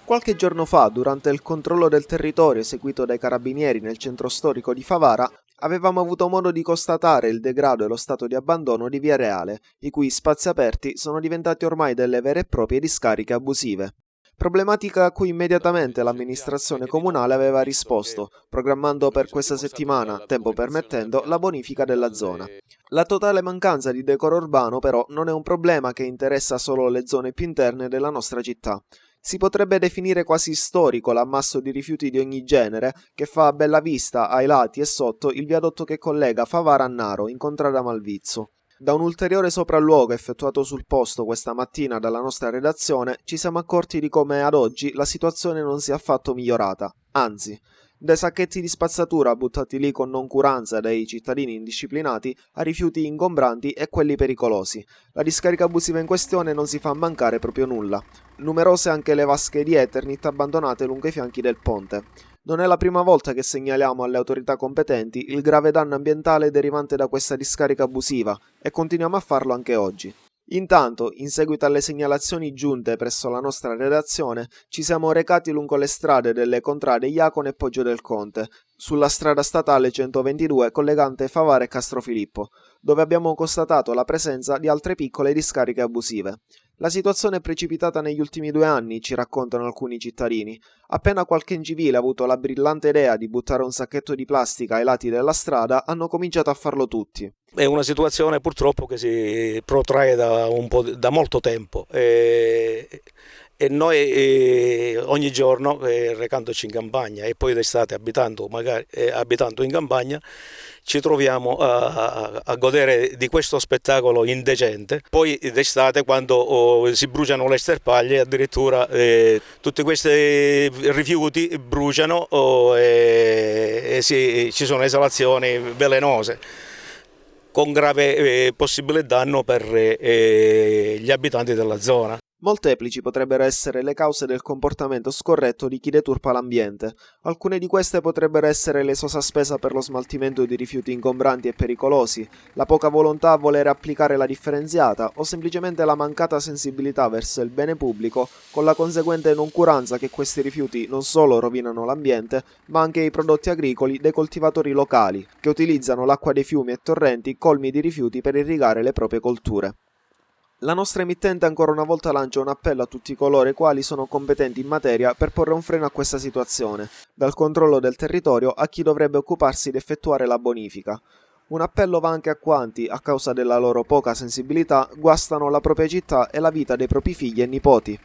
Qualche giorno fa, durante il controllo del territorio eseguito dai carabinieri nel centro storico di Favara, avevamo avuto modo di constatare il degrado e lo stato di abbandono di Via Reale, i cui spazi aperti sono diventati ormai delle vere e proprie discariche abusive. Problematica a cui immediatamente l'amministrazione comunale aveva risposto, programmando per questa settimana, tempo permettendo, la bonifica della zona. La totale mancanza di decoro urbano però non è un problema che interessa solo le zone più interne della nostra città. Si potrebbe definire quasi storico l'ammasso di rifiuti di ogni genere che fa a bella vista ai lati e sotto il viadotto che collega Favara a Naro in contrada Malvizzo. Da un ulteriore sopralluogo effettuato sul posto questa mattina dalla nostra redazione ci siamo accorti di come ad oggi la situazione non sia affatto migliorata, anzi, dai sacchetti di spazzatura buttati lì con noncuranza dai cittadini indisciplinati a rifiuti ingombranti e quelli pericolosi. La discarica abusiva in questione non si fa mancare proprio nulla. Numerose anche le vasche di Eternit abbandonate lungo i fianchi del ponte. Non è la prima volta che segnaliamo alle autorità competenti il grave danno ambientale derivante da questa discarica abusiva e continuiamo a farlo anche oggi. Intanto, in seguito alle segnalazioni giunte presso la nostra redazione, ci siamo recati lungo le strade delle contrade Iacone e Poggio del Conte, sulla strada statale 122 collegante Favara e Castrofilippo, dove abbiamo constatato la presenza di altre piccole discariche abusive. La situazione è precipitata negli ultimi 2 anni, ci raccontano alcuni cittadini. Appena qualche incivile ha avuto la brillante idea di buttare un sacchetto di plastica ai lati della strada, hanno cominciato a farlo tutti. È una situazione purtroppo che si protrae da molto tempo e noi ogni giorno recandoci in campagna e poi d'estate abitando in campagna ci troviamo a godere di questo spettacolo indecente. Poi d'estate quando si bruciano le sterpaglie addirittura tutti questi rifiuti bruciano e ci sono esalazioni velenose, con grave possibile danno per gli abitanti della zona. Molteplici potrebbero essere le cause del comportamento scorretto di chi deturpa l'ambiente. Alcune di queste potrebbero essere l'esosa spesa per lo smaltimento di rifiuti ingombranti e pericolosi, la poca volontà a volere applicare la differenziata o semplicemente la mancata sensibilità verso il bene pubblico, con la conseguente noncuranza che questi rifiuti non solo rovinano l'ambiente, ma anche i prodotti agricoli dei coltivatori locali, che utilizzano l'acqua dei fiumi e torrenti colmi di rifiuti per irrigare le proprie colture. La nostra emittente ancora una volta lancia un appello a tutti coloro i quali sono competenti in materia per porre un freno a questa situazione, dal controllo del territorio a chi dovrebbe occuparsi di effettuare la bonifica. Un appello va anche a quanti, a causa della loro poca sensibilità, guastano la propria città e la vita dei propri figli e nipoti.